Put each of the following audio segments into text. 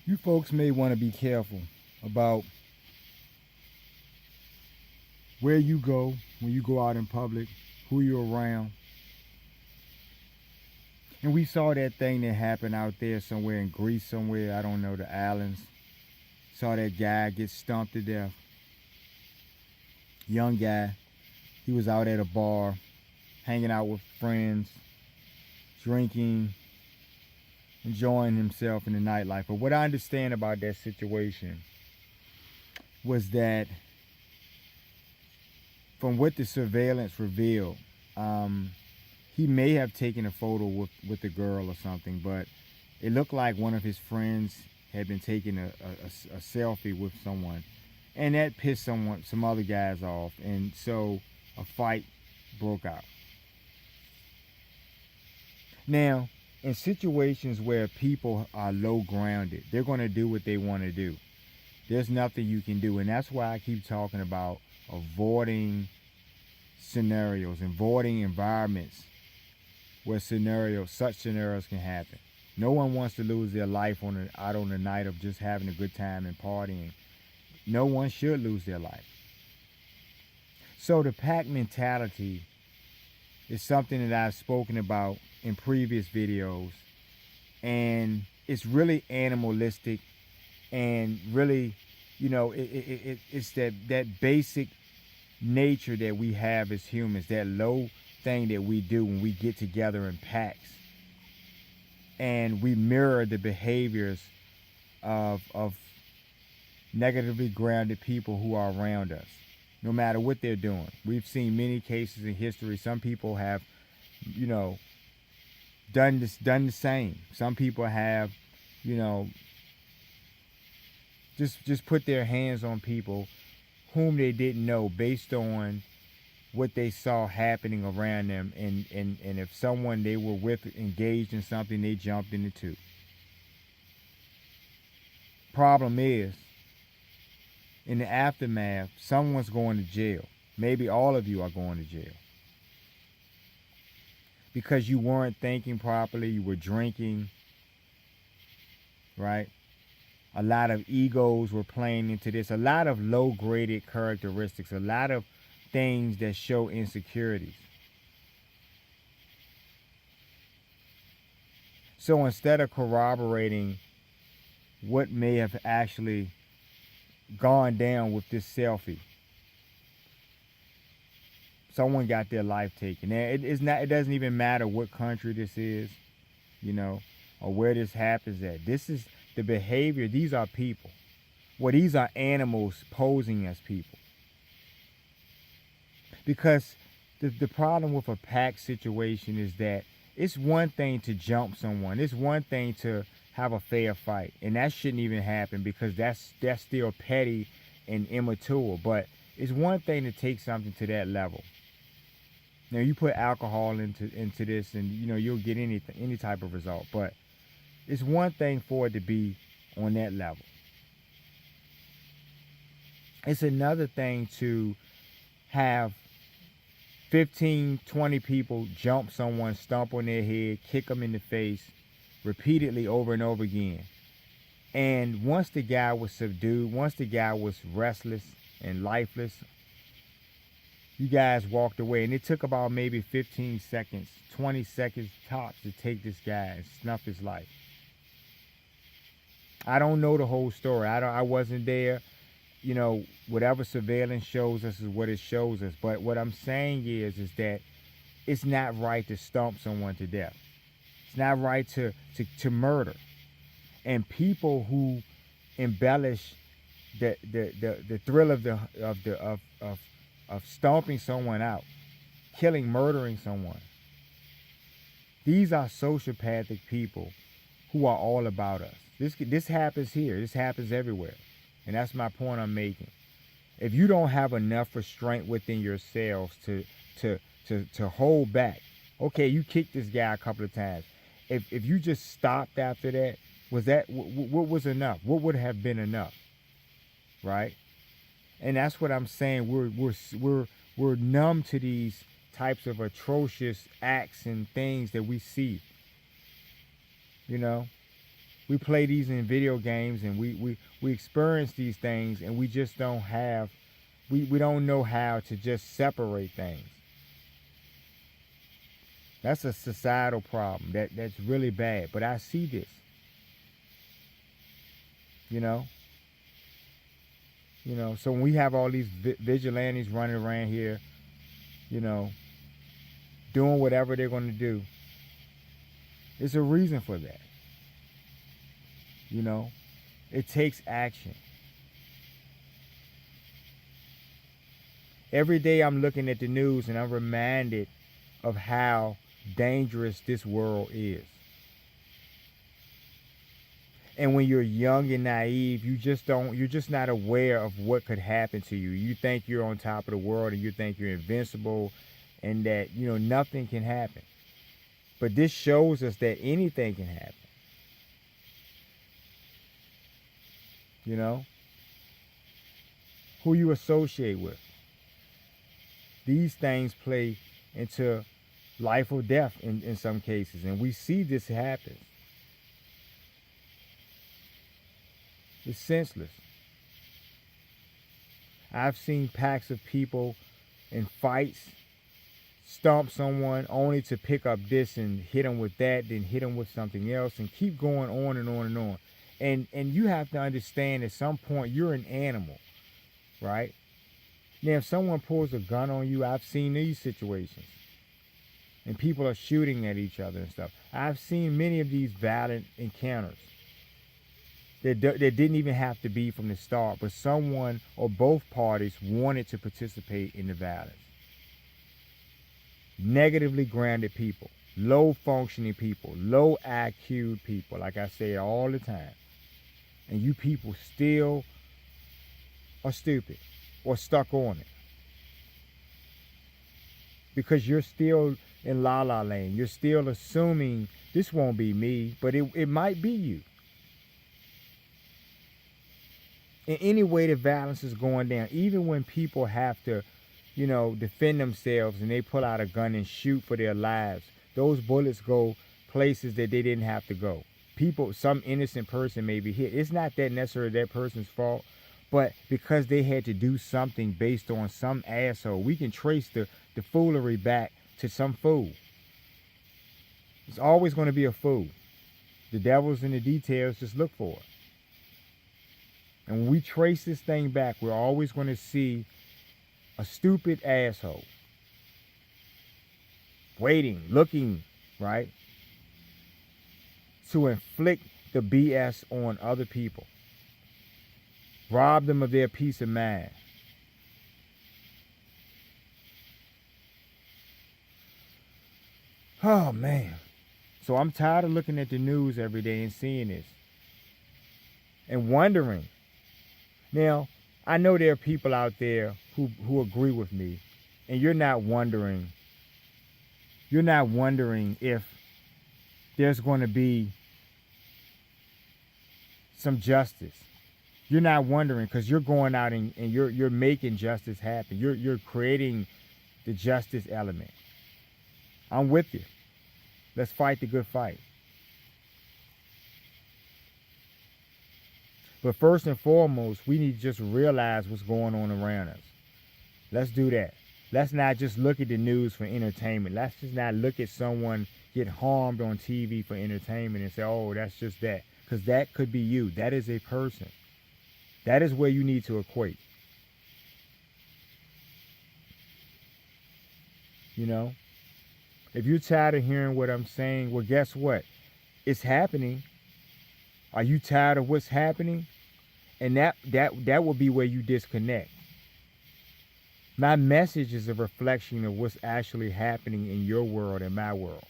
You folks may want to be careful about where you go when you go out in public, who you're around. And we saw that thing that happened out there somewhere in Greece, somewhere, I don't know, the islands. Saw that guy get stomped to death. Young guy. He was out at a bar, hanging out with friends, drinking, enjoying himself in the nightlife. But what I understand about that situation was that from what the surveillance revealed, he may have taken a photo with the girl or something, but it looked like one of his friends had been taking a selfie with someone, and that pissed some other guys off, and so a fight broke out. Now, in situations where people are low grounded, they're going to do what they want to do. There's nothing you can do, and that's why I keep talking about avoiding scenarios, avoiding environments where such scenarios can happen. No one wants to lose their life out on the night of just having a good time and partying. No one should lose their life. So the pack mentality is something that I've spoken about in previous videos, and it's really animalistic, and really, it's that basic nature that we have as humans, that low thing that we do when we get together in packs, and we mirror the behaviors of negatively grounded people who are around us, no matter what they're doing. We've seen many cases in history. Some people have, done the same. Some people have, just put their hands on people whom they didn't know based on what they saw happening around them, and if someone they were with engaged in something, they jumped in it too. Problem is, in the aftermath, someone's going to jail. Maybe all of you are going to jail. Because you weren't thinking properly, you were drinking, right? A lot of egos were playing into this, a lot of low-graded characteristics, a lot of things that show insecurities. So instead of corroborating what may have actually gone down with this selfie, someone got their life taken. Now, it doesn't even matter what country this is, or where this happens at. This is the behavior. These are people. Well, these are animals posing as people. Because the problem with a pack situation is that it's one thing to jump someone. It's one thing to have a fair fight. And that shouldn't even happen, because that's still petty and immature. But it's one thing to take something to that level. Now, you put alcohol into this, and you'll get any type of result. But it's one thing for it to be on that level. It's another thing to have 15, 20 people jump someone, stomp on their head, kick them in the face repeatedly over and over again. And once the guy was subdued, once the guy was restless and lifeless, you guys walked away. And it took about maybe 15 seconds, 20 seconds tops to take this guy and snuff his life. I don't know the whole story. I wasn't there. Whatever surveillance shows us is what it shows us. But what I'm saying is that it's not right to stomp someone to death. It's not right to murder. And people who embellish the thrill of stomping someone out, killing, murdering someone, these are sociopathic people who are all about us. This happens here. This happens everywhere. And that's my point I'm making. If you don't have enough restraint within yourselves to hold back, okay, you kicked this guy a couple of times. If you just stopped after that, what was enough? What would have been enough, right? And that's what I'm saying. We're numb to these types of atrocious acts and things that we see. We play these in video games, and we experience these things, and we just don't have, we don't know how to just separate things. That's a societal problem that's really bad. But I see this, you know. So when we have all these vigilantes running around here, you know, doing whatever they're going to do, it's a reason for that. It takes action. Every day I'm looking at the news and I'm reminded of how dangerous this world is. And when you're young and naive, you're just not aware of what could happen to you. You think you're on top of the world and you think you're invincible and that, nothing can happen. But this shows us that anything can happen. Who you associate with. These things play into life or death in some cases. And we see this happen. It's senseless. I've seen packs of people in fights stomp someone only to pick up this and hit them with that, then hit them with something else, and keep going on and on and on. And you have to understand at some point you're an animal, right? Now, if someone pulls a gun on you, I've seen these situations. And people are shooting at each other and stuff. I've seen many of these violent encounters. That didn't even have to be from the start, but someone or both parties wanted to participate in the violence. Negatively grounded people, low functioning people, low IQ people, like I say all the time. And you people still are stupid or stuck on it. Because you're still in la-la land. You're still assuming this won't be me, but it might be you. In any way the violence is going down, even when people have to, defend themselves and they pull out a gun and shoot for their lives, those bullets go places that they didn't have to go. Some innocent person may be hit. It's not that necessarily that person's fault, but because they had to do something based on some asshole, we can trace the foolery back to some fool. It's always going to be a fool. The devil's in the details, just look for it. And when we trace this thing back, we're always going to see a stupid asshole. Waiting, looking, right? To inflict the BS on other people. Rob them of their peace of mind. Oh, man. So I'm tired of looking at the news every day and seeing this. And wondering. Now, I know there are people out there who agree with me, and you're not wondering if there's going to be some justice. You're not wondering because you're going out and you're making justice happen. You're creating the justice element. I'm with you. Let's fight the good fight. But first and foremost, we need to just realize what's going on around us. Let's do that. Let's not just look at the news for entertainment. Let's just not look at someone get harmed on TV for entertainment and say, oh, that's just that. Because that could be you. That is a person. That is where you need to equate. If you're tired of hearing what I'm saying, well, guess what? It's happening. Are you tired of what's happening? And that will be where you disconnect. My message is a reflection of what's actually happening in your world and my world.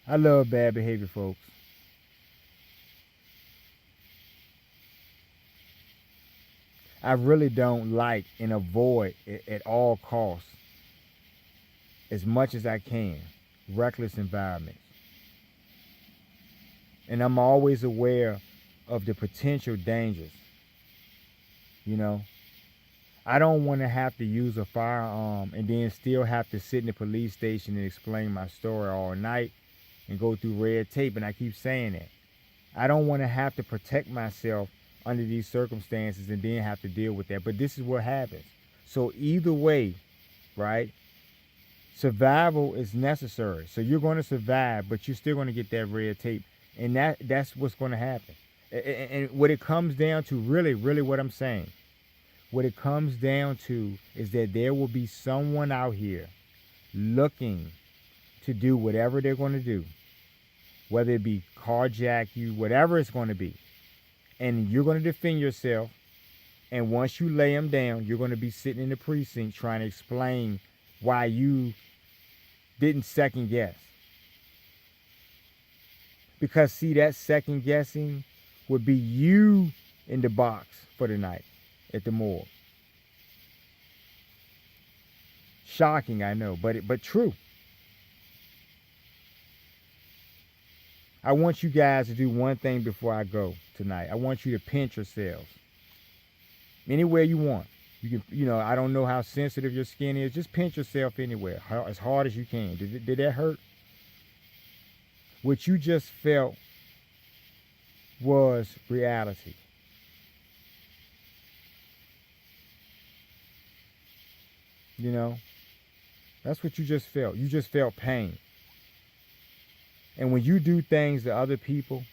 I love bad behavior, folks. I really don't like and avoid at all costs, as much as I can, reckless environments. And I'm always aware of the potential dangers, I don't want to have to use a firearm and then still have to sit in the police station and explain my story all night and go through red tape. And I keep saying that. I don't want to have to protect myself under these circumstances and then have to deal with that. But this is what happens. So either way, right? Survival is necessary. So you're going to survive, but you're still going to get that red tape. And that's what's going to happen. And what it comes down to, really, really what I'm saying, what it comes down to is that there will be someone out here looking to do whatever they're going to do, whether it be carjack you, whatever it's going to be. And you're going to defend yourself. And once you lay them down, you're going to be sitting in the precinct trying to explain why you didn't second guess. Because, see, that second guessing would be you in the box for the night at the morgue. Shocking, I know, but true. I want you guys to do one thing before I go tonight. I want you to pinch yourselves. Anywhere you want. You can, I don't know how sensitive your skin is. Just pinch yourself anywhere, as hard as you can. Did that hurt? What you just felt was reality. That's what you just felt. You just felt pain. And when you do things to other people,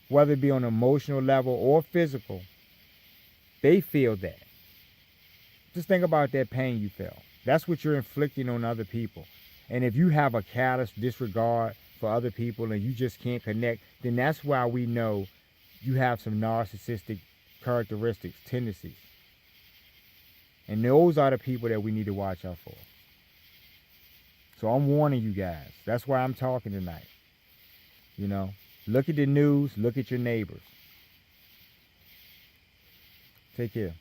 whether it be on an emotional level or physical, they feel that. Just think about that pain you felt. That's what you're inflicting on other people. And if you have a callous disregard for other people and you just can't connect, then that's why we know you have some narcissistic characteristics, tendencies. And those are the people that we need to watch out for. So I'm warning you guys. That's why I'm talking tonight. Look at the news. Look at your neighbors. Take care.